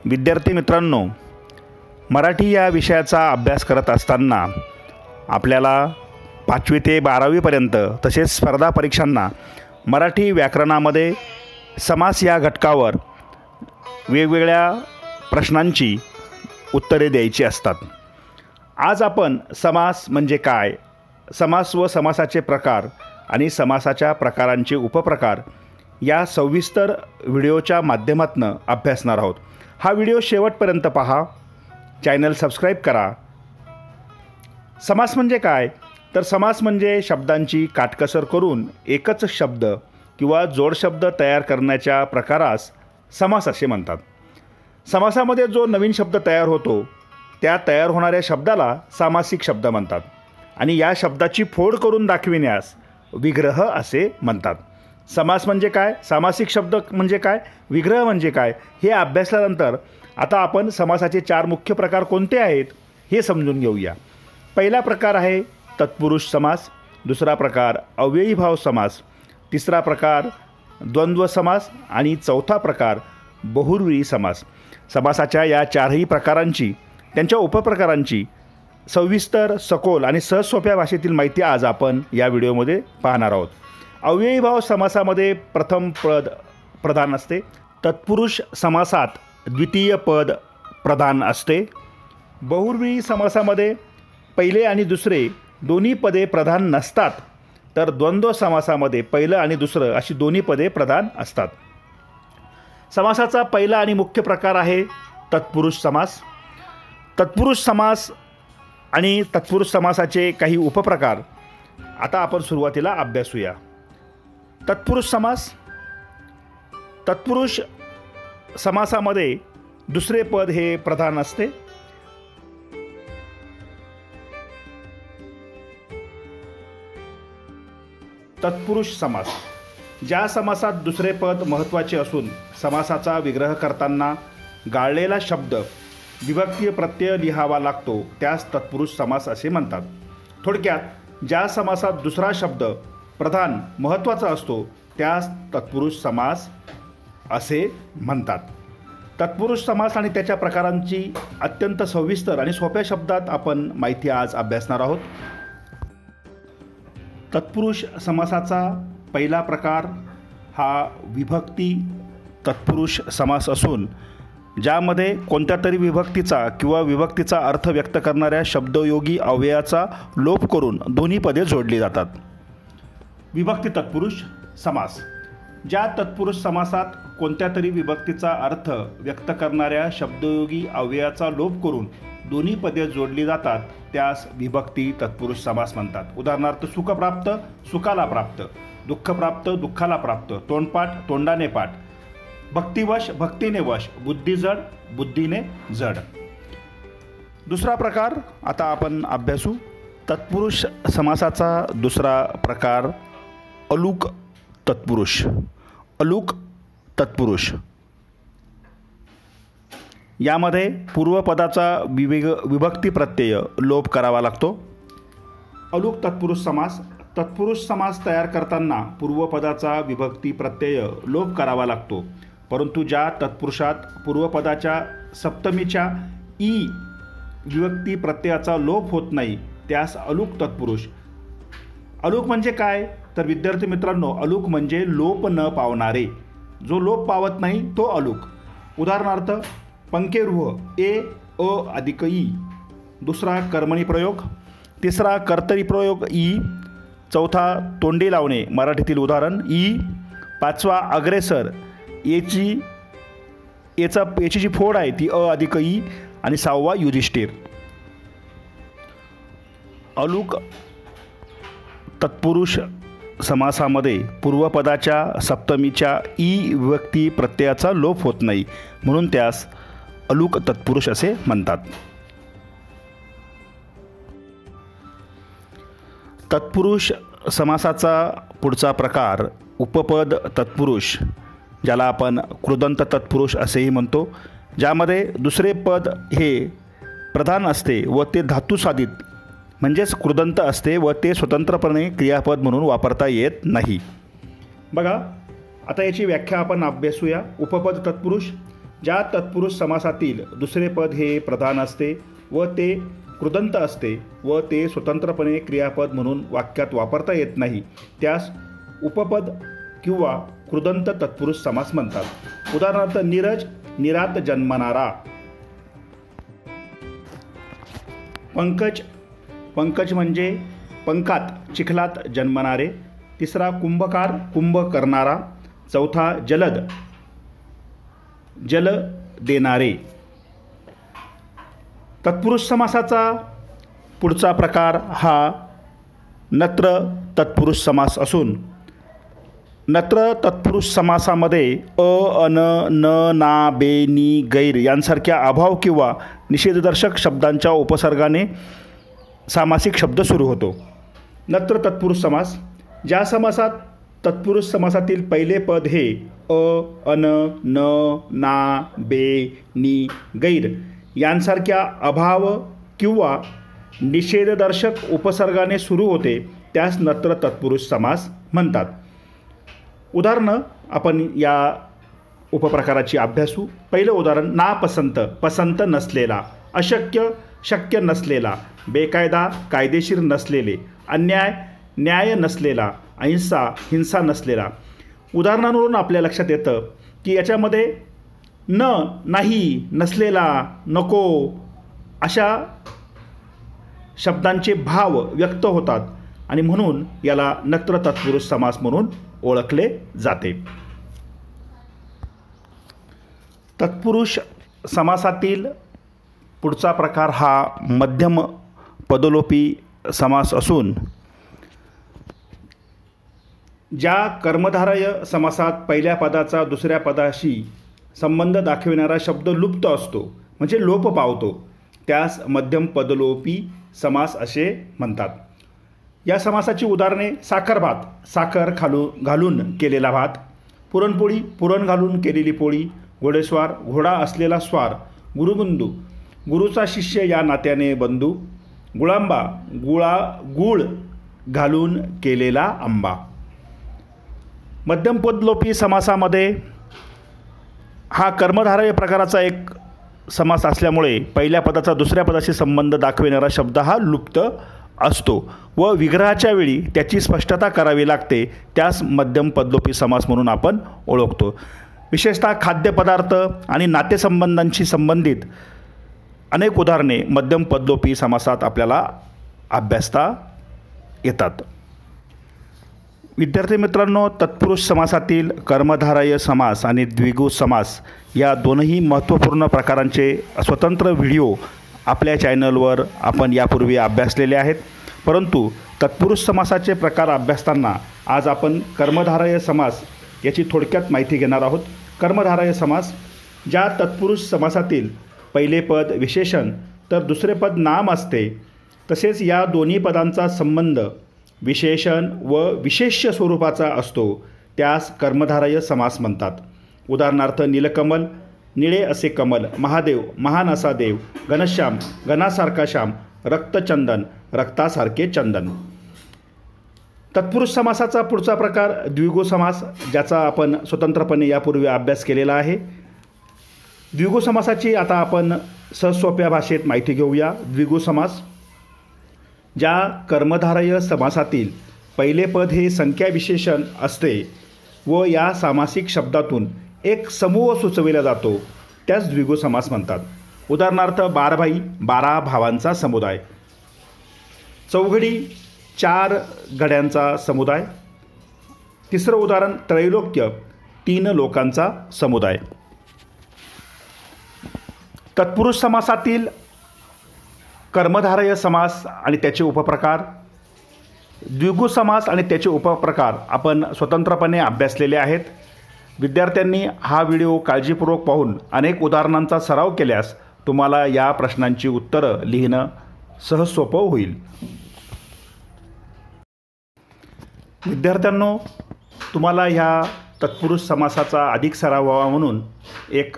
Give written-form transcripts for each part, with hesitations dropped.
विद्यार्थी मित्रांनो, मराठी या विषयाचा अभ्यास करत असताना आपल्याला 5वी ते 12वीपर्यंत तसेच स्पर्धा परीक्षांना मराठी व्याकरणामध्ये समास या घटकावर वेगवेगळ्या प्रश्नांची उत्तरे द्यायची असतात। आज आपण समास म्हणजे काय, समास व समासाचे प्रकार आणि समासाच्या प्रकारांचे उपप्रकार या सविस्तर व्हिडिओच्या माध्यमातून अभ्यासणार आहोत। हा व्हिडिओ शेवटपर्यंत पहा, चॅनल सबस्क्राईब करा। समास म्हणजे काय, तर समास म्हणजे शब्दांची काटकसर करून एकच शब्द किंवा जोडशब्द तयार करण्याच्या प्रकारास समास असे म्हणतात। समासामध्ये जो नवीन शब्द तयार होतो त्या तयार होणाऱ्या शब्दाला सामासिक शब्द म्हणतात आणि या शब्दाची फोड करून दाखविण्यास विग्रह असे म्हणतात। समास म्हणजे काय, सामासिक शब्द म्हणजे काय, विग्रह म्हणजे काय हे अभ्यासल्यानंतर आता आपण समासाचे 4 मुख्य प्रकार कोणते आहेत हे समजून घेऊया। पहिला प्रकार आहे तत्पुरुष समास, दुसरा प्रकार अव्ययीभाव समास, तिसरा प्रकार द्वंद्व समास आणि चौथा प्रकार बहुव्रीही समास। समासाच्या या 4ही प्रकारांची त्यांच्या उपप्रकारांची सविस्तर, सखोल आणि सहज सोप्या भाषेतील माहिती आज आपण या व्हिडिओमध्ये पाहणार आहोत। अव्ययीभाव समासामध्ये प्रथम पद प्रधान असते, तत्पुरुष समासात द्वितीय पद प्रधान असते, बहुव्रीही समासामध्ये पहिले आणि दुसरे दोन्ही पदे प्रधान नसतात, तर द्वंद्व समासामध्ये पहिलं आणि दुसरं अशी दोन्ही पदे प्रधान असतात। समासाचा पहिला आणि मुख्य प्रकार आहे तत्पुरुष समास। तत्पुरुष समास आणि तत्पुरुष समासाचे काही उपप्रकार आता आपण सुरुवातीला अभ्यासूया। तत्पुरुष समास, तत्पुरुष समासामध्ये दुसरे पद हे प्रधान असते। तत्पुरुष समास, ज्या समासात दुसरे पद महत्त्वाचे असून समासाचा विग्रह करताना गाळलेला शब्द विभक्ती प्रत्यय लिहावा लागतो त्यास तत्पुरुष समास असे म्हणतात। थोडक्यात ज्या समासात दुसरा शब्द प्रधान महत्त्वाचा असतो त्यास तत्पुरुष समास असे म्हणतात। तत्पुरुष समास आणि त्याच्या प्रकारांची अत्यंत सविस्तर आणि सोप्या शब्दात आपण माहिती आज अभ्यासणार आहोत। तत्पुरुष समासाचा पहिला प्रकार हा विभक्ती तत्पुरुष समास असून ज्यामध्ये कोणत्या तरी विभक्तीचा किंवा विभक्तीचा अर्थ व्यक्त करणाऱ्या शब्दयोगी अव्ययाचा लोप करून दोन्ही पदे जोडली जातात। विभक्ती तत्पुरुष समास, ज्या तत्पुरुष समासात कोणत्या तरी विभक्तीचा अर्थ व्यक्त करणाऱ्या शब्दयोगी अव्ययाचा लोप करून दोन्ही पदे जोडली जातात त्यास विभक्ती तत्पुरुष समास म्हणतात। उदाहरणार्थ सुखप्राप्त सुखाला प्राप्त, दुःखप्राप्त दुःखाला प्राप्त, तोंडपाठ तोंडाने पाठ, भक्तिवश भक्तीने वश, बुद्धी जड बुद्धीने जड। दुसरा प्रकार आता आपण अभ्यासू। तत्पुरुष समासाचा दुसरा प्रकार अलुक तत्पुरुष। अलुक तत्पुरुष यामध्ये पूर्वपदाचा विभक्ती प्रत्यय लोप करावा लागतो। अलुक तत्पुरुष समास, तत्पुरुष समास तयार करताना पूर्वपदाचा विभक्ती प्रत्यय लोप करावा लागतो, परंतु ज्या तत्पुरुषात पूर्वपदाच्या सप्तमीच्या ई विभक्ती प्रत्ययाचा लोप होत नाही त्यास अलुक तत्पुरुष। अलुक म्हणजे काय, तर विद्यार्थी मित्रांनो, अलुक म्हणजे लोप न पावणारे, जो लोप पावत नाही तो अलुक। उदाहरणार्थ पंकेरुह ए अ अधिक ई, दुसरा कर्मणी प्रयोग, तिसरा कर्तरी प्रयोग ई, चौथा तोंडी लावणे मराठीतील उदाहरण ई, पाचवा अग्रेसर याची जी फोड आहे ती अ अधिक ई आणि 6वा युधिष्ठिर। अलुक तत्पुरुष समासामध्ये पूर्वपदाच्या सप्तमीच्या ई विभक्ती प्रत्ययाचा लोप होत नाही म्हणून त्यास अलुक तत्पुरुष असे म्हणतात। तत्पुरुष समासाचा पुढचा प्रकार उपपद तत्पुरुष, ज्याला आपण कृदंत तत्पुरुष असेही म्हणतो, ज्यामध्ये दुसरे पद हे प्रधान असते व ते धातुसाधित म्हणजेच कृदंत असते व ते स्वतंत्रपणे क्रियापद म्हणून वापरता येत नाही। बघा आता याची व्याख्या आपण अभ्यासूया। उपपद तत्पुरुष ज्या तत्पुरुष समासातील दुसरे पद हे प्रधान असते व ते कृदंत असते व ते स्वतंत्रपणे क्रियापद म्हणून वाक्यात वापरता येत नाही त्यास उपपद किंवा कृदंत तत्पुरुष समास म्हणतात. उदाहरणार्थ नीरज निरात जन्मणारा. पंकज पंकज म्हणजे पंकात चिखलात जन्मणारे. तिसरा कुंभकार कुंभ करणारा. चौथा जलद जल देणारे. तत्पुरुष समासाचा पुढचा प्रकार हा नत्र तत्पुरुष समास असून नत्र तत्पुरुष समासामध्ये अन न ना बे नी गैर यांसारख्या अभाव किंवा निषेधदर्शक शब्दांच्या उपसर्गाने सामासिक शब्द सुरू होतो. नत्र तत्पुरुष समास. ज्या समासात तत्पुरुष समासातील पहिले पद हे अन न ना बे नी गैर यांसारख्या अभाव किंवा निषेधदर्शक उपसर्गाने सुरू होते त्यास नत्र तत्पुरुष समास म्हणतात. उदाहरणं आपण या उपप्रकाराची अभ्यासू. पहिलं उदाहरण नापसंत पसंत नसलेला. अशक्य शक्य नसलेला. बेकायदा कायदेशीर नसलेले. अन्याय न्याय नसलेला. अहिंसा हिंसा नसलेला. उदाहरणांवरून आपल्या लक्षात येतं की याच्यामध्ये नाही नसलेला नको अशा शब्दांचे भाव व्यक्त होतात आणि म्हणून याला नत्र तत्पुरुष समास म्हणून ओळखले जाते. तत्पुरुष समासातील पुढचा प्रकार हा मध्यम पदलोपी समास असून ज्या कर्मधारय समासात पहिल्या पदाचा दुसऱ्या पदाशी संबंध दाखविणारा शब्द लुप्त असतो म्हणजे लोप पावतो त्यास मध्यम पदलोपी समास असे म्हणतात. या समासाची उदाहरणे साखर भात साखर घालून केलेला भात. पुरणपोळी पुरण घालून केलेली पोळी. घोडेस्वार घोडा असलेला स्वार. गुरुबंधू गुरुचा शिष्य या नात्याने बंधू. गुळांबा गूळ घालून केलेला आंबा. मध्यम पदलोपी समासामध्ये हा कर्मधारय प्रकाराचा एक समास असल्यामुळे पहिल्या पदाचा दुसऱ्या पदाशी संबंध दाखविणारा शब्द हा लुप्त असतो व विग्रहाच्या वेळी त्याची स्पष्टता करावी लागते त्यास मध्यम पदलोपी समास म्हणून आपण ओळखतो. विशेषतः खाद्यपदार्थ आणि नातेसंबंधांशी संबंधित अनेक उदाहरणे मध्यम पदलोपी समासात आपल्याला अभ्यासता येतात. विद्यार्थी मित्रांनो, तत्पुरुष समासातील कर्मधारय समास आणि द्विगु समास या दोनही महत्त्वपूर्ण प्रकारांचे स्वतंत्र व्हिडिओ आपल्या चॅनलवर आपण यापूर्वी अभ्यासलेले आहेत. परंतु तत्पुरुष समासाचे प्रकार अभ्यासताना आज आपण कर्मधारय समास याची थोडक्यात माहिती घेणार आहोत. कर्मधारय समास. ज्या तत्पुरुष समासातील पहिले पद विशेषण तर दुसरे पद नाम असते तसेच या दोन्ही पदांचा संबंध विशेषण व विशेष्य स्वरूपाचा असतो त्यास कर्मधारय समास म्हणतात. उदाहरणार्थ नीलकमल निळे असे कमल. महादेव महान असा देव. घनश्याम घनासारखा श्याम. रक्तचंदन रक्तासारखे चंदन. तत्पुरुष समासाचा पुढचा प्रकार द्विगु समास ज्याचा आपण स्वतंत्रपणे यापूर्वी अभ्यास केलेला आहे. द्विगु समासाची आता आपण सहजसोप्या भाषेत माहिती घेऊया. द्विगु समास. ज्या कर्मधारय समासातील पहिले पद हे संख्याविशेषण असते व या सामासिक शब्दातून एक समूह सुचविला जातो त्यास द्विगु समास म्हणतात. उदाहरणार्थ बारभाई 12 भावांचा समुदाय. चौघडी 4 घड्यांचा समुदाय. तिसरं उदाहरण त्रैलोक्य 3 लोकांचा समुदाय. तत्पुरुष समासातील कर्मधारय समास आणि त्याचे उपप्रकार, द्विगु समास आणि त्याचे उपप्रकार आपण स्वतंत्रपणे अभ्यासलेले आहेत. विद्यार्थ्यांनी हा व्हिडिओ काळजीपूर्वक पाहून अनेक उदाहरणांचा सराव केल्यास तुम्हाला या प्रश्नांची उत्तरं लिहिणं सहज सोपं होईल. विद्यार्थ्यांनो, तुम्हाला ह्या तत्पुरुष समासाचा अधिक सराव व्हावा म्हणून एक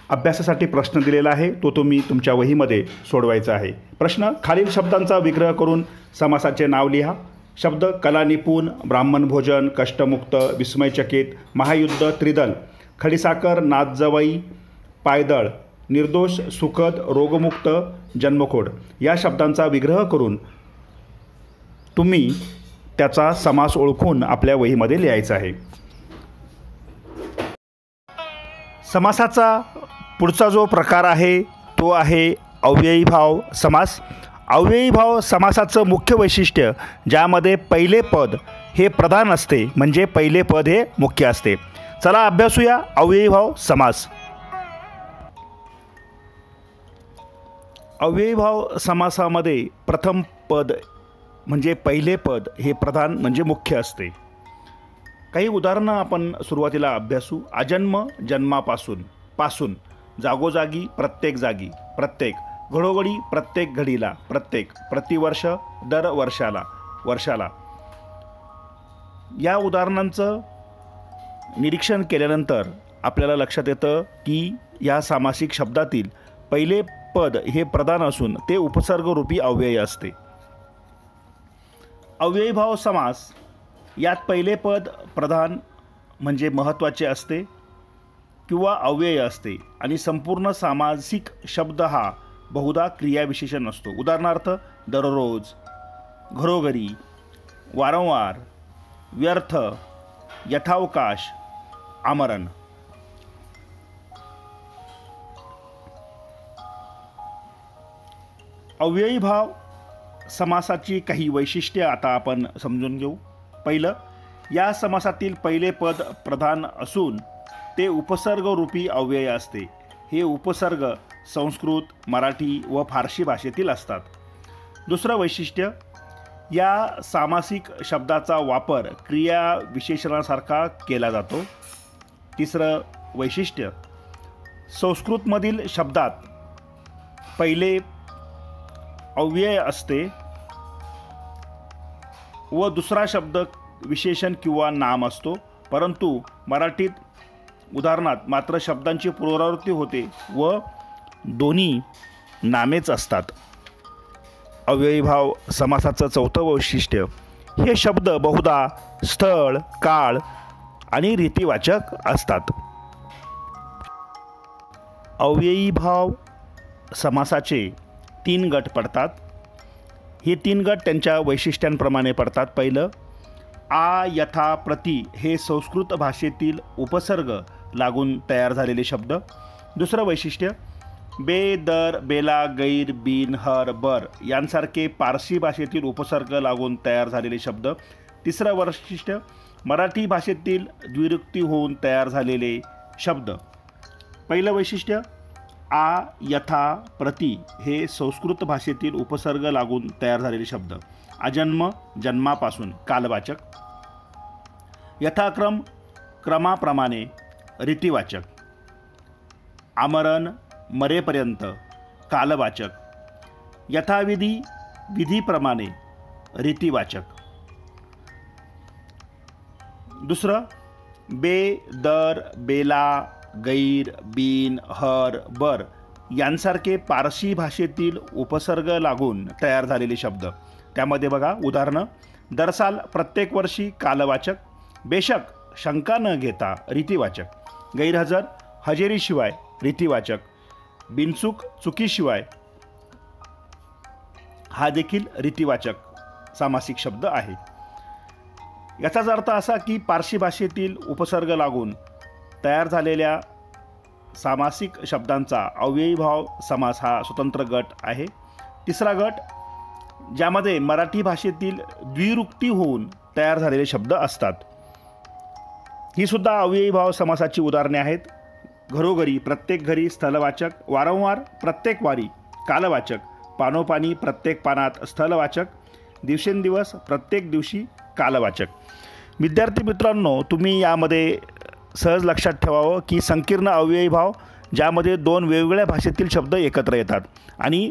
अभ्यासासाठी प्रश्न दिलेला आहे. तो तुम्ही तुमच्या वहीमध्ये सोडवायचा आहे. प्रश्न: खालील शब्दांचा विग्रह करून समासाचे नाव लिहा. शब्द: कलानिपुण, ब्राह्मण भोजन, कष्टमुक्त, विस्मयचकित, महायुद्ध, त्रिदल, खडीसाखर, नाथजवाई, पायदळ, निर्दोष, सुखद, रोगमुक्त, जन्मखोड या शब्दांचा विग्रह करून तुम्ही त्याचा समास ओळखून आपल्या वहीमध्ये लिहायचा आहे. समासाचा पुढचा जो प्रकार आहे तो आहे अव्ययीभाव समास. अव्ययीभाव समासाचं मुख्य वैशिष्ट्य ज्यामध्ये पहिले पद हे प्रधान असते, म्हणजे पहिले पद हे मुख्य असते. चला अभ्यासूया अव्ययीभाव समास. अव्ययीभाव समासामध्ये प्रथम पद म्हणजे पहिले पद हे प्रधान म्हणजे मुख्य असते. काही उदाहरणं आपण सुरुवातीला अभ्यासू. अजन्म, जन्मापासून, पासून, जागोजागी, प्रत्येक जागी, प्रत्येक, घडोघडी, प्रत्येक घडीला, प्रत्येक, प्रतिवर्ष, दर वर्षाला, वर्षाला. या उदाहरणांचं निरीक्षण केल्यानंतर आपल्याला लक्षात येतं की या सामासिक शब्दातील पहिले पद हे प्रधान असून ते उपसर्गरूपी अव्यय असते. अव्ययीभाव समास यात पहिले पद प्रधान म्हणजे महत्त्वाचे असते किंवा अव्यय असते आणि संपूर्ण सामासिक शब्द हा बहुधा क्रियाविशेषण असतो. उदाहरणार्थ दररोज, घरोघरी, वारंवार, व्यर्थ, यथावकाश, आमरण. अव्ययीभाव समासाची काही वैशिष्ट्ये आता आपण समजून घेऊ. पहिलं, या समासातील पहिले पद प्रधान असून ते उपसर्गरूपी अव्यय असते. हे उपसर्ग संस्कृत, मराठी व फारसी भाषेतील असतात. दुसरं वैशिष्ट्य, या सामासिक शब्दाचा वापर क्रिया विशेषणासारखा केला जातो. तिसरं वैशिष्ट्य, संस्कृतमधील शब्दात पहिले अव्यय असते व दुसरा शब्द विशेषण किंवा नाम असतो, परंतु मराठीत उदाहरणात मात्र शब्दांची पुनरावृत्ती होते व दोन्ही नामेच असतात. अव्ययीभाव समासाचं चौथं वैशिष्ट्य, हे शब्द बहुधा स्थळ, काळ आणि रीतिवाचक असतात. अव्ययीभाव समासाचे 3 गट पडतात. हे 3 गट त्यांच्या वैशिष्ट्यांप्रमाणे पडतात. पहिलं, आ, यथा, प्रति हे संस्कृत भाषेतील उपसर्ग लागून तयार झालेले शब्द. दुसरं वैशिष्ट्य, बे, दर, बेला, गैर, बिन, हर, बर यांसारखे पारसी भाषेतील उपसर्ग लागून तयार झालेले शब्द. तिसरं वैशिष्ट्य, मराठी भाषेतील द्विरुक्ती होऊन तयार झालेले शब्द. पहिलं वैशिष्ट्य, आ, यथा, प्रति हे संस्कृत भाषेतील उपसर्ग लागून तयार झालेले शब्द. अजन्म, जन्मापासून, कालवाचक. यथाक्रम, क्रमाप्रमाणे, रीतिवाचक. आमरण, मरेपर्यंत, कालवाचक. यथाविधी, विधीप्रमाणे, रीतिवाचक. दुसरं, बे, दर, बेला, गैर, बिन, हर, बर यांसारखे पारसी भाषेतील उपसर्ग लागून तयार झालेले शब्द. त्यामध्ये बघा उदाहरणं, दरसाल, प्रत्येक वर्षी, कालवाचक. बेशक, शंका न घेता, रीतिवाचक. गैरहजर, हजेरीशिवाय, रीतिवाचक. बिनचूक, चुकीशिवाय हा देखील रीतिवाचक सामासिक शब्द आहे. याचाच अर्थ असा की पारसी भाषेतील उपसर्ग लागून तयार झालेल्या सामासिक शब्दांचा अव्ययीभाव समास हा स्वतंत्र गट आहे. तिसरा गट, ज्यामध्ये मराठी भाषेतील द्विरुक्ती होऊन तयार झालेले शब्द असतात. ही सुद्धा अव्ययीभाव समासाची उदाहरणे आहेत. घरोघरी, प्रत्येक घरी, स्थलवाचक. वारंवार, प्रत्येक वारी, कालवाचक. पानोपानी, प्रत्येक पानात, स्थलवाचक. दिवसेंदिवस, प्रत्येक दिवशी, कालवाचक. विद्यार्थी मित्रांनो, तुम्ही यामध्ये सहज लक्षात ठेवावं की संकीर्ण अव्ययीभाव ज्यामध्ये 2 वेगवेगळ्या भाषेतील शब्द एकत्र येतात आणि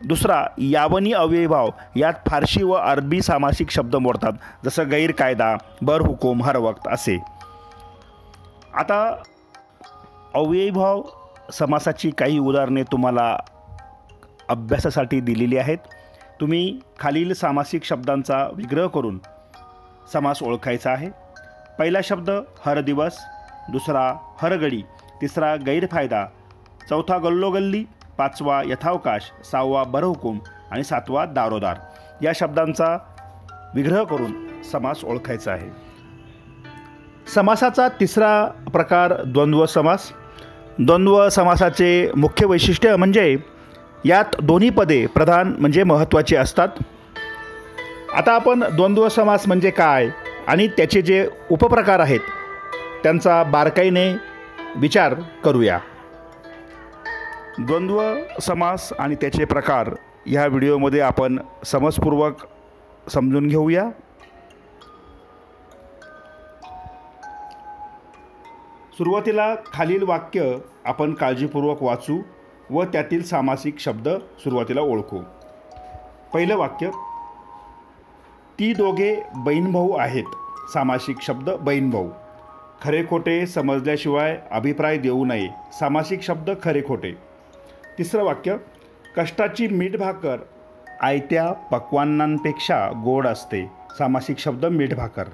दुसरा यावनी अव्ययीभाव यात फारसी व अरबी सामासिक शब्द मोडतात, जसं गैरकायदा, बरहुकूम, हर वक्त असे. आता अव्ययीभाव समासाची काही उदाहरणे तुम्हाला अभ्यासासाठी दिलेली आहेत. तुम्ही खालील सामासिक शब्दांचा विग्रह करून समास ओळखायचा आहे. पहिला शब्द हर दिवस, दुसरा हरगडी, तिसरा गैरफायदा, चौथा गल्लोगल्ली, पाचवा यथावकाश, सहावा बरहुकूम आणि सातवा दारोदार या शब्दांचा विग्रह करून समास ओळखायचा आहे. समासाचा तिसरा प्रकार द्वंद्व समास. द्वंद्व समासाचे मुख्य वैशिष्ट्य म्हणजे यात दोन्ही पदे प्रधान म्हणजे महत्त्वाची असतात. आता आपण द्वंद्व समास म्हणजे काय आणि त्याचे जे उपप्रकार आहेत त्यांचा बारकाईने विचार करूया. द्वंद्व समास आणि त्याचे प्रकार ह्या व्हिडिओमध्ये आपण समजपूर्वक समजून घेऊया. सुरुवातीला खालील वाक्य आपण काळजीपूर्वक वाचू व त्यातील सामासिक शब्द सुरुवातीला ओळखू. पहिलं वाक्य, ती दोघे बहीणभाऊ आहेत. सामासिक शब्द बहीणभाऊ. खरे खोटे समजल्याशिवाय अभिप्राय देऊ नये. सामासिक शब्द खरे खोटे. तिसरं वाक्य, कष्टाची मीठ भाकर आयत्या पक्वान्नांपेक्षा गोड असते. सामासिक शब्द मीठ भाकर.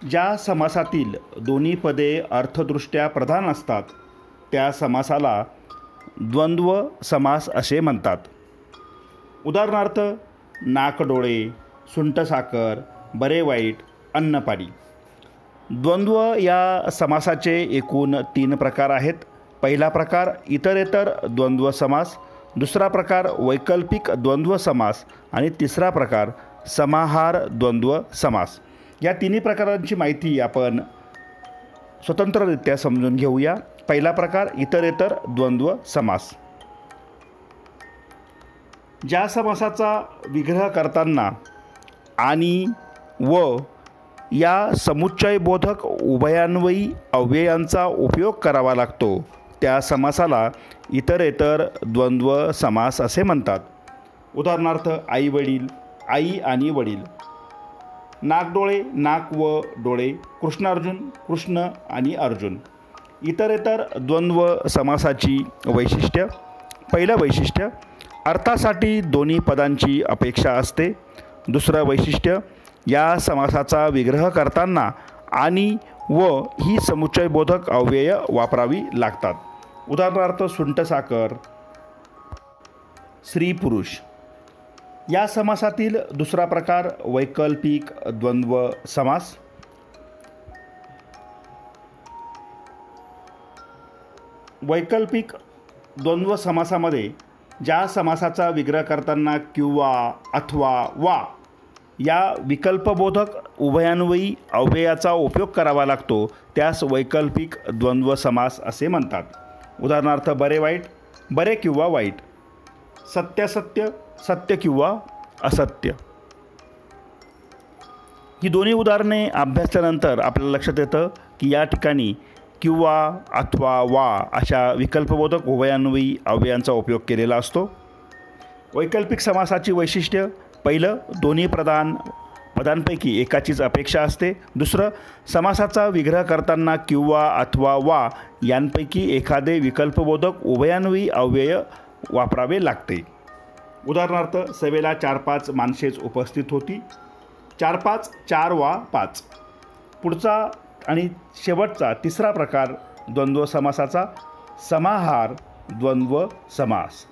ज्या समासातील दोन्ही पदे अर्थदृष्ट्या प्रधान असतात त्या समासाला द्वंद्व समास असे म्हणतात. उदाहरणार्थ, नाकडोळे, सुंठसाखर, बरे वाईट, अन्नपाणी. द्वंद्व या समासाचे एकूण 3 प्रकार आहेत. पहिला प्रकार इतरेतर द्वंद्व समास, दुसरा प्रकार वैकल्पिक द्वंद्व समास आणि तिसरा प्रकार समाहार द्वंद्व समास. या तिन्ही प्रकारांची माहिती आपण स्वतंत्ररित्या समजून घेऊया. पहिला प्रकार इतरेतर द्वंद्व समास. ज्या समासाचा विग्रह करताना आणि व या समुच्चयबोधक उभयान्वयी अव्ययांचा उपयोग करावा लागतो त्या समासाला इतरेतर द्वंद्व समास असे म्हणतात. उदाहरणार्थ, आई वडील, आई आणि वडील. नागडोळे, नाक व डोळे. कृष्णार्जुन, कृष्ण आणि अर्जुन. इतरेतर द्वंद्व समासाची वैशिष्ट्य. पहिलं वैशिष्ट्य, अर्थासाठी दोन्ही पदांची अपेक्षा असते. दुसरं वैशिष्ट्य, या समासाचा विग्रह करताना आणि व ही समुच्चयबोधक अव्यय वापरावी लागतात. उदाहरणार्थ, सुंठसाखर, स्त्री पुरुष. या समासातील दुसरा प्रकार वैकल्पिक द्वंद्व समास. वैकल्पिक द्वंद्व समासामध्ये ज्या समासाचा विग्रह करताना किंवा, अथवा, वा या विकल्पबोधक उभयान्वयी अव्ययाचा उपयोग करावा लागतो त्यास वैकल्पिक द्वंद्व समास असे म्हणतात. उदाहरणार्थ, बरे वाईट, बरे किंवा वाईट. सत्यासत्य, सत्य किंवा असत्य. ही दोन्ही उदाहरणे अभ्यासल्यानंतर आपल्याला लक्षात येतं की या ठिकाणी किंवा, अथवा, वा अशा विकल्पबोधक उभयान्वयी अव्ययांचा उपयोग केलेला असतो. वैकल्पिक समासाची वैशिष्ट्य. पहिलं, दोन्ही पदांपैकी एकाचीच अपेक्षा असते. दुसरं, समासाचा विग्रह करताना किंवा, अथवा, वा यांपैकी एखादे विकल्पबोधक उभयान्वयी अव्यय वापरावे लागते. उदाहरणार्थ, सभेला 4-5 माणसेच उपस्थित होती. 4-5, 4 वा 5. पुढचा आणि शेवटचा तिसरा प्रकार द्वंद्व समासाचा समाहार द्वंद्व समास.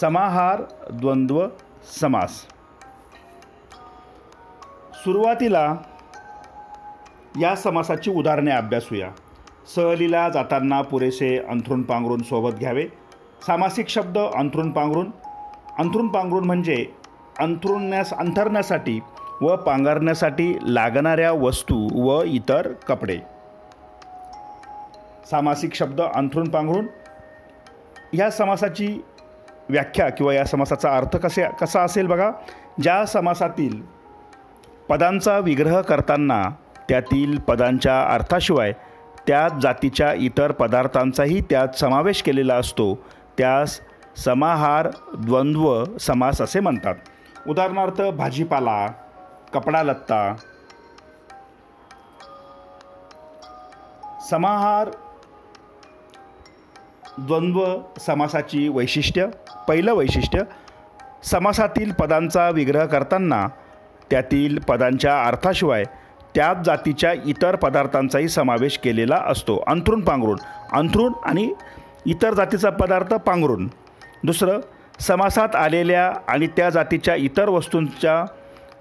समाहार द्वंद्व समास. सुरुवातीला या समासाची उदाहरणे अभ्यासूया. सहलीला जाताना पुरेसे अंथरूण पांघरूण सोबत घ्यावे. सामासिक शब्द अंथरूण पांघरूण. अंथरूण पांघरूण म्हणजे अंथरण्यासाठी व पांघरण्यासाठी लागणाऱ्या वस्तू व इतर कपडे. सामासिक शब्द अंथरूण पांघरूण. या समासाची व्याख्या किंवा या समासाचा अर्थ कसा असेल बघा. ज्या समासातील पदांचा विग्रह करताना त्यातील पदांच्या अर्थाशिवाय त्याच जातीच्या इतर पदार्थांचाही त्यात समावेश केलेला असतो त्यास समाहार द्वंद्व समास असे म्हणतात. उदाहरणार्थ, भाजीपाला, कपडा लत्ता. समाहार द्वंद्व समासाची वैशिष्ट्य. पहिलं वैशिष्ट्य, समासातील पदांचा विग्रह करताना त्यातील पदांच्या अर्थाशिवाय त्याच जातीच्या इतर पदार्थांचाही समावेश केलेला असतो. अंथरूण पांघरूण. अंथरूण आणि इतर जातीचा पदार्थ पांघरून. दुसरं, समासात आलेल्या आणि त्या जातीच्या इतर वस्तूंच्या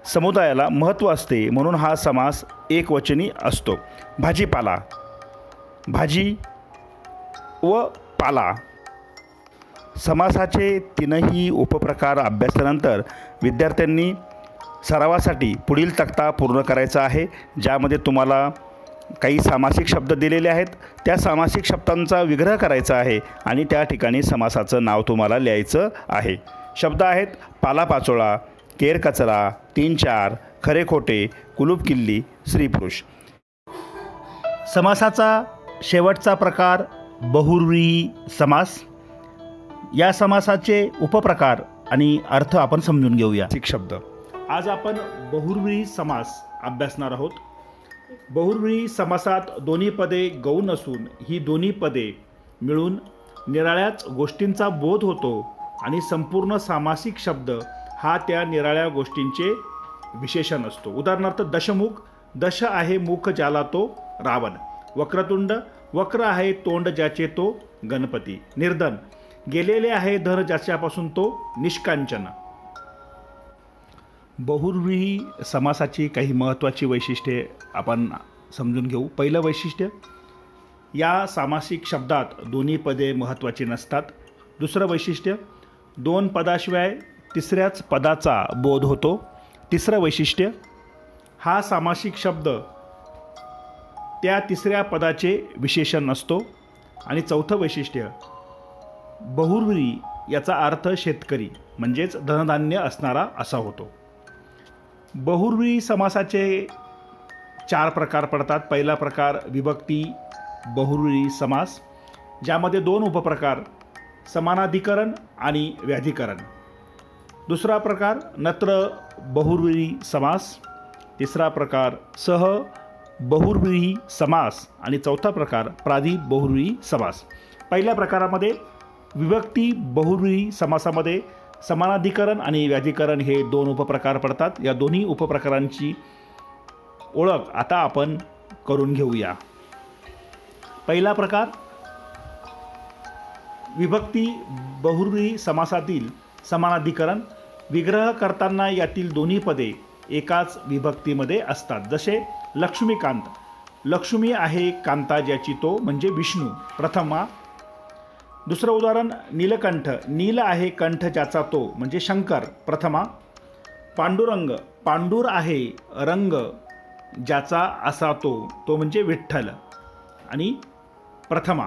समुदायाला महत्त्व असते म्हणून हा समास एकवचनी असतो. भाजीपाला, भाजी व पाला. समासाचे तीनही उपप्रकार अभ्यासानंतर विद्यार्थ्यांनी सरावासाठी पुढील तक्ता पूर्ण करायचा आहे, ज्यामध्ये तुम्हाला काही सामासिक शब्द दिलेले आहेत. त्या सामासिक शब्दांचा विग्रह करायचा आहे आणि त्या ठिकाणी समासाचं नाव तुम्हाला लिहायचं आहे. शब्द आहेत पालापाचोळा, केरकचरा, 3-4, खरे खोटे, कुलूप किल्ली, स्त्री पुरुष. समासाचा शेवटचा प्रकार बहुव्रीही समास. या समासाचे उपप्रकार आणि अर्थ आपण समजून घेऊया. शब्द आज आपण बहुव्रीही समास अभ्यासणार आहोत. बहुव्रीही समासात दोन्ही पदे गौण असून ही दोन्ही पदे मिळून निराळ्याच गोष्टींचा बोध होतो आणि संपूर्ण सामासिक शब्द हा त्या निराळ्या गोष्टींचे विशेषण असतो. उदाहरणार्थ दशमुख, दश आहे मुख ज्याला तो रावण. वक्रतुंड, वक्र आहे तोंड ज्याचे तो गणपती. निर्धन, गेलेले आहे धन ज्याच्यापासून तो निष्कांचन. बहुव्रीही समासाची काही महत्त्वाची वैशिष्ट्ये आपण समजून घेऊ. पहिलं वैशिष्ट्य, या सामासिक शब्दात दोन्ही पदे महत्त्वाची नसतात. दुसरं वैशिष्ट्य, दोन पदाशिवाय तिसऱ्याच पदाचा बोध होतो. तिसरं वैशिष्ट्य, हा सामासिक शब्द त्या तिसऱ्या पदाचे विशेषण नसतो. आणि चौथं वैशिष्ट्य, बहुव्रीही याचा अर्थ शेतकरी म्हणजेच धनधान्य असणारा असा होतो. बहुव्रीही समासाचे 4 प्रकार पडतात. पहिला प्रकार विभक्ती बहुव्रीही समास, ज्यामध्ये 2 उपप्रकार समानाधिकरण आणि व्याधिकरण. दुसरा प्रकार नत्र बहुव्रीही समास. तिसरा प्रकार सह बहुव्रीही समास आणि चौथा प्रकार प्रादी बहुव्रीही समास. पहिल्या प्रकारामध्ये विभक्ती बहुव्रीही समासामध्ये समानाधिकरण आणि व्याधिकरण हे 2 उपप्रकार पडतात. या दोन्ही उपप्रकारांची ओळख आता आपण करून घेऊया. पहिला प्रकार विभक्ती बहुव्रीही समासातील समानाधिकरण. विग्रह करताना यातील दोन्ही पदे एकाच विभक्तीमध्ये असतात. जसे लक्ष्मीकांत, लक्ष्मी आहे कांता ज्याची तो म्हणजे विष्णू प्रथमा. दुसरं उदाहरण नीलकंठ, नील आहे कंठ ज्याचा तो म्हणजे शंकर प्रथमा. पांडुरंग, पांडुर आहे रंग ज्याचा असा तो म्हणजे विठ्ठल आणि प्रथमा.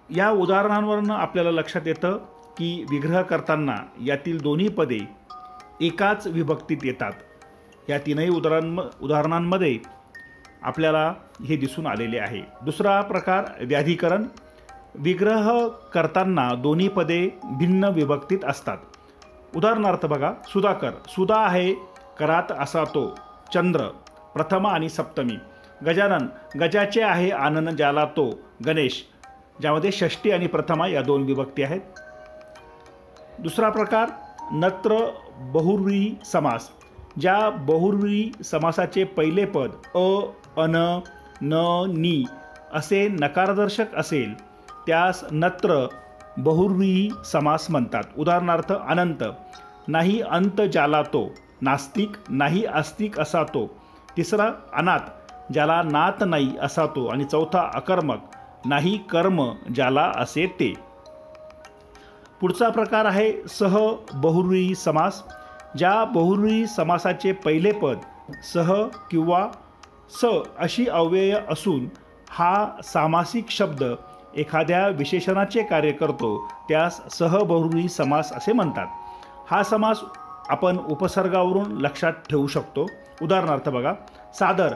या उदाहरणांवरून आपल्याला लक्षात येतं की विग्रह करताना यातील दोन्ही पदे एकाच विभक्तीत येतात. या तीनही उदाहरणांमध्ये आपल्याला हे दिसून आलेले आहे. दुसरा प्रकार व्याधिकरण. विग्रह करताना दोन्ही पदे भिन्न विभक्तीत असतात. उदाहरणार्थ बघा, सुधाकर, सुधा आहे करात असा तो चंद्र प्रथमा आणि सप्तमी. गजानन, गजाचे आहे आनन ज्याला तो गणेश, ज्यामध्ये षष्ठी आणि प्रथमा या 2 विभक्ती आहेत. दुसरा प्रकार नत्र बहुव्रीही समास. ज्या बहुव्रीही समासाचे पहिले पद अ, अन, न, नी असे नकारदर्शक असेल त्यास नत्र बहुव्रीही समास म्हणतात. उदाहरणार्थ अनंत, नाही अंत ज्याला तो नास्तिक, नाही आस्तिक असा तो. तिसरा अनाथ, ज्याला नात नाही असा तो. आणि चौथा अकर्मक, नाही कर्म ज्याला असे ते. पुढचा प्रकार आहे सह बहुव्रीही समास. ज्या बहुव्रीही समासाचे पहिले पद सह किंवा स अशी अव्यय असून हा सामासिक शब्द एखाद्या विशेषणाचे कार्य करतो त्यास सह बहुव्रीही समास असे म्हणतात. हा समास आपण उपसर्गावरून लक्षात ठेवू शकतो. उदाहरणार्थ बघा, सादर,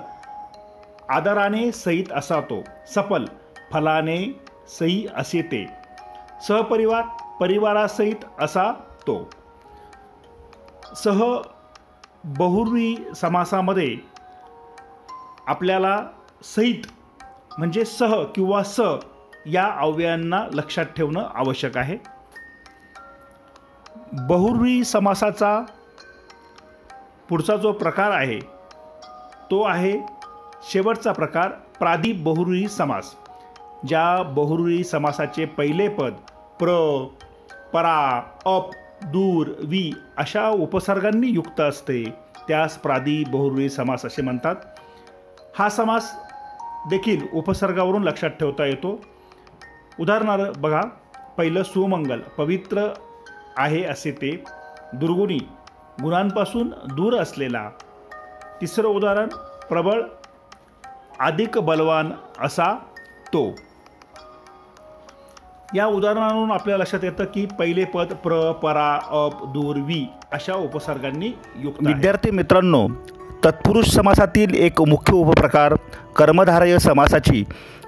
आदराने सहित असा तो. सफल, फलाने सही असे ते. सहपरिवार, परिवारासहित असा तो. सह बहुव्रीही समासामध्ये आपल्याला सहित म्हणजे सह किंवा स या अव्ययांना लक्षात ठेवणं आवश्यक आहे. बहुव्रीही समासाचा पुढचा जो प्रकार आहे तो आहे शेवटचा प्रकार प्रादी बहुव्रीही समास. ज्या बहुव्रीही समासाचे पहिले पद प्र, परा, अप, दूर, वि अशा उपसर्गांनी युक्त असते त्यास प्रादी बहुव्रीही समास असे म्हणतात. हा समास देखील उपसर्गावरून लक्षात ठेवता येतो. उदाहरणार्थ बघा, पहिलं सुमंगल, पवित्र आहे असे ते, दुर्गुणी, गुणांपासून दूर असलेला. तिसरं उदाहरण, प्रबळ, अधिक बलवान असा तो. या उदाहरणावरून आपल्या लक्षात येतं की पहिले पद प्र, परा, अप, दूर, वि अशा उपसर्गांनी युक्त. विद्यार्थी मित्रांनो, तत्पुरुष समासातील एक मुख्य उपप्रकार कर्मधारय समासाची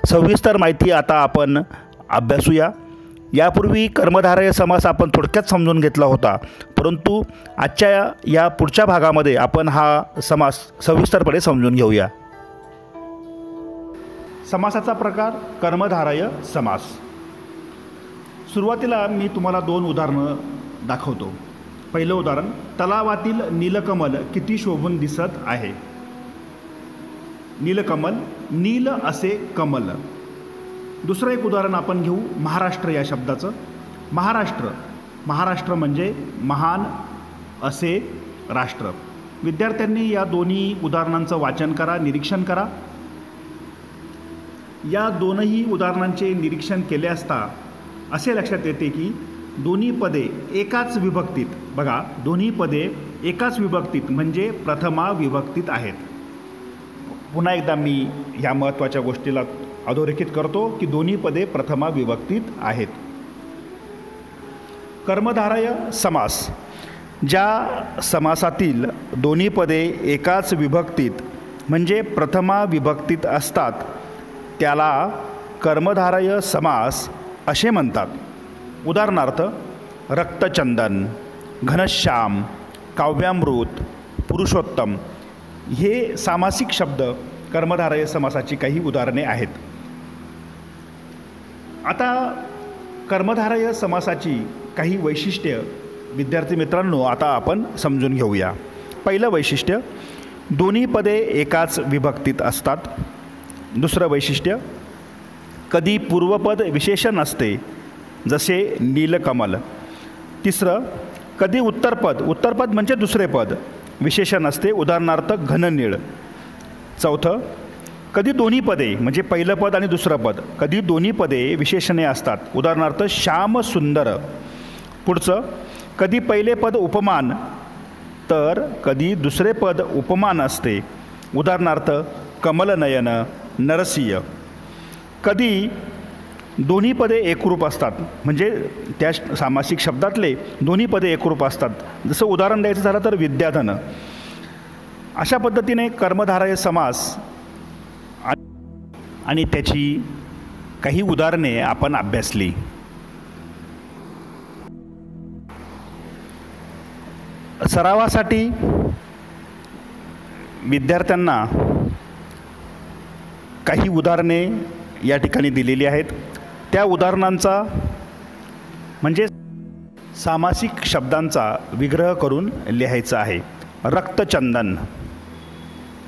सविस्तर माहिती आता आपण अभ्यासूया. यापूर्वी कर्मधारय समास आपण थोडक्यात समजून घेतला होता, परंतु आजच्या या पुढच्या भागामध्ये आपण हा समास सविस्तरपणे समजून घेऊया. समासाचा प्रकार कर्मधारय समास. सुरुवातीला मी तुम्हाला 2 उदाहरणं दाखवतो. पहिलं उदाहरण, तलावातील नीलकमल किती शोभून दिसत आहे. नीलकमल, नील असे कमल. दुसरं एक उदाहरण आपण घेऊ महाराष्ट्र या शब्दाचं. महाराष्ट्र, महाराष्ट्र म्हणजे महान असे राष्ट्र. विद्यार्थ्यांनी या दोन्ही उदाहरणांचं वाचन करा, निरीक्षण करा. या दोनही उदाहरणांचे निरीक्षण केले असता असे लक्षात येते की दोन्ही पदे एकाच विभक्तीत, बघा दोन्ही पदे एकाच विभक्तीत म्हणजे प्रथमा विभक्तीत आहेत. पुन्हा एकदा मी ह्या महत्त्वाच्या गोष्टीला अधोरेखित करतो की दोन्ही पदे प्रथमा विभक्तीत आहेत. कर्मधारय समास, ज्या समासातील दोन्ही पदे एकाच विभक्तीत म्हणजे प्रथमा विभक्तीत असतात त्याला कर्मधारय समास असे म्हणतात. उदाहरणार्थ, रक्तचंदन, घनश्याम, काव्यामृत, पुरुषोत्तम हे सामासिक शब्द कर्मधारय समासाची काही उदाहरणे आहेत. आता कर्मधारय समासाची काही वैशिष्ट्य विद्यार्थी मित्रांनो आता आपण समजून घेऊया. पहिलं वैशिष्ट्य, दोन्ही पदे एकाच विभक्तीत असतात. दुसरं वैशिष्ट्य, कधी पूर्वपद विशेषण असते जसे नीलकमल. तिसरं, कधी उत्तरपद, उत्तरपद म्हणजे दुसरे पद विशेषण असते, उदाहरणार्थ घननीळ. चौथं, कधी दोन्ही पदे म्हणजे पहिलं पद आणि दुसरं पद, कधी दोन्ही पदे विशेषणे असतात, उदाहरणार्थ श्याम सुंदर. पुढचं, कधी पहिले पद उपमान तर कधी दुसरे पद उपमान असते, उदाहरणार्थ कमलनयन, नरसिंह. कधी दोन्ही पदे एकरूप असतात म्हणजे त्या सामासिक शब्दातले दोन्ही पदे एकरूप असतात, जसं उदाहरण द्यायचं झालं तर विद्याधन. अशा पद्धतीने कर्मधारय समास आणि त्याची काही उदाहरणे आपण अभ्यासली. सरावासाठी विद्यार्थ्यांना काही उदाहरणे या ठिकाणी दिलेली आहेत. त्या उदाहरणांचा म्हणजे सामासिक शब्दांचा विग्रह करून लिहायचा आहे. रक्तचंदन,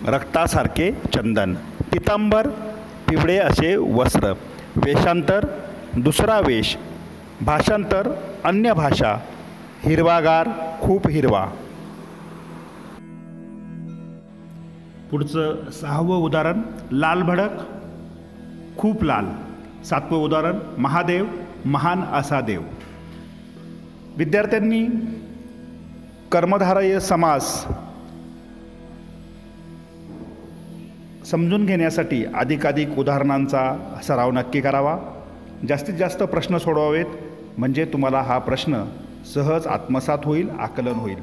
रक्तासारखे चंदन. पितांबर, पिवळे असे वस्त्र. वेषांतर, दुसरा वेश. भाषांतर, अन्य भाषा. हिरवागार, खूप हिरवा. पुढचं 6वं उदाहरण, लालभडक, खूप लाल. 7वं उदाहरण, महादेव, महान असा देव. विद्यार्थ्यांनी कर्मधारय समास समजून घेण्यासाठी अधिकाधिक उदाहरणांचा सराव नक्की करावा. जास्तीत जास्त प्रश्न सोडवावेत म्हणजे तुम्हाला हा प्रश्न सहज आत्मसात होईल, आकलन होईल.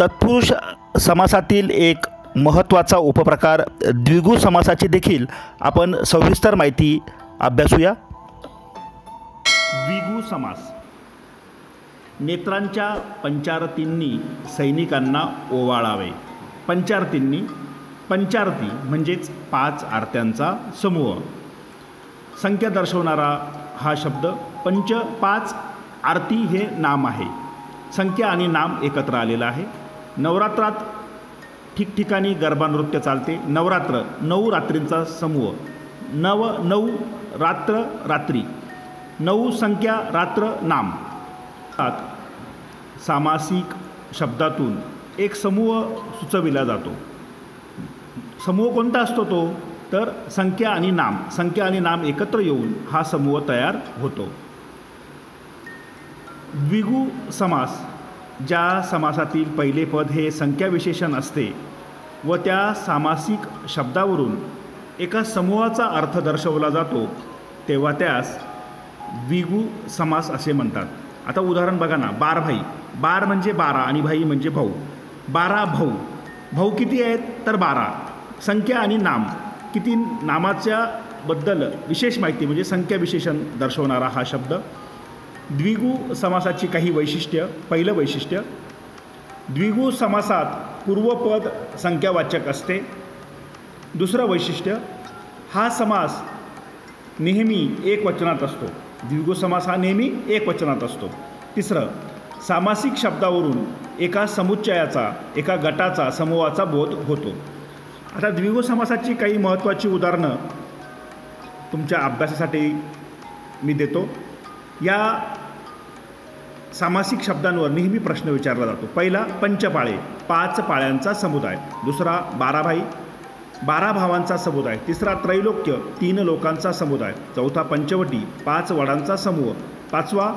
तत्पुरुष समासातील एक महत्त्वाचा उपप्रकार द्विगु समासाची देखील आपण सविस्तर माहिती अभ्यासूया. द्विगु समास. नेत्रांच्या पंचारतींनी सैनिकांना ओवाळावे. पंचारतींनी, पंचारती म्हणजेच 5 आरत्यांचा समूह. संख्या दर्शवणारा हा शब्द. 5 आरती हे नाम आहे. संख्या आणि नाम एकत्र आलेलं आहे. नवरात्रात ठिकठिकाणी गरबा नृत्य चालते. नवरात्र 9 रात्रींचा समूह. नऊ रात्र रात्री, नऊ संख्या रात्र नाम. सामासिक शब्दातून एक समूह सुचविला जातो. समूह कोणता असतो तो? तर संख्या आणि नाम. संख्या आणि नाम एकत्र येऊन हा समूह तयार होतो. द्विगु समास, ज्या समासातील पहिले पद हे संख्याविशेषण असते व त्या सामासिक शब्दावरून एका समूहाचा अर्थ दर्शवला जातो तेव्हा त्यास द्विगु समास असे म्हणतात. आता उदाहरण बघा ना, बारभाई. बार म्हणजे 12 आणि भाई म्हणजे भाऊ. 12 भाऊ. भाऊ किती आहेत? तर 12. संख्या आणि नाम, किती नामाच्या बद्दल विशेष माहिती म्हणजे संख्या विशेषण दर्शवणारा हा शब्द. द्विगु समासाची काही वैशिष्ट्य. पहिलं वैशिष्ट्य, द्विगु समासात पूर्वपद संख्यावाचक असते. दुसरं वैशिष्ट्य, हा समास नेहमी एकवचनात असतो. द्विगु समास हा नेहमी एकवचनात असतो. तिसरं, सामासिक शब्दावरून एका समुच्चयाचा, एका गटाचा, समूहाचा बोध होतो. आता द्विगु समासाची काही महत्त्वाची उदाहरणं तुमच्या अभ्यासासाठी मी देतो. या सामासिक शब्दांवर नेहमी प्रश्न विचारला जातो. पहिला, पंचपाळे, 5 पाळ्यांचा समुदाय. दुसरा, 12 भाई, 12 भावांचा समुदाय. तिसरा, त्रैलोक्य, 3 लोकांचा समुदाय. चौथा, पंचवटी, 5 वडांचा समूह. पाचवा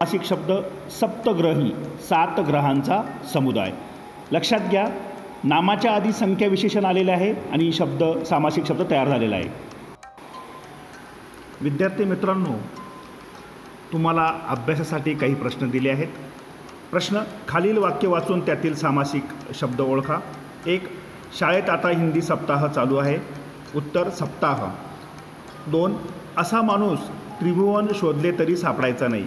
सामासिक शब्द, सप्तग्रही, 7 ग्रहांचा समुदाय. लक्षात घ्या, नामाच्या आधी संख्या विशेषण आलेले आहे आणि शब्द, सामासिक शब्द तयार झालेला आहे. विद्यार्थी मित्रांनो, तुम्हाला अभ्यासासाठी काही प्रश्न दिले आहेत. प्रश्न, खालील वाक्य वाचून त्यातील सामासिक शब्द ओळखा. 1, शाळेत आता हिंदी सप्ताह चालू आहे. उत्तर, सप्ताह. 2, असा माणूस त्रिभुवन शोधले तरी सापडायचा नाही.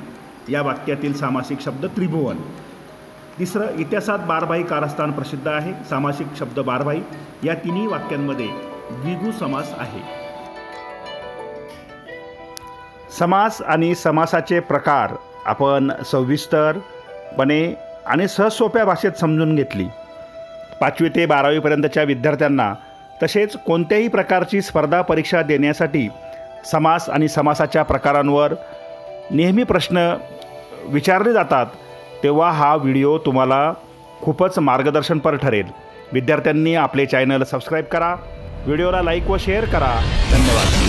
या वाक्यातील सामासिक शब्द त्रिभुवन. तिसरं, इतिहासात बारभाई कारस्थान प्रसिद्ध आहे. सामासिक शब्द बारभाई. या तिन्ही वाक्यांमध्ये द्विगु समास आहे. समास आणि समासाचे प्रकार आपण सविस्तरपणे आणि सहजसोप्या भाषेत समजून घेतली. 5वी ते 12वीपर्यंतच्या विद्यार्थ्यांना तसेच कोणत्याही प्रकारची स्पर्धा परीक्षा देण्यासाठी समास आणि समासाच्या प्रकारांवर नेहमी प्रश्न विचारले जातात, तेव्हा हा व्हिडिओ तुम्हाला खूपच मार्गदर्शनपर ठरेल. विद्यार्थ्यांनी आपले चॅनल सबस्क्राईब करा, व्हिडिओला लाईक व शेअर करा. धन्यवाद.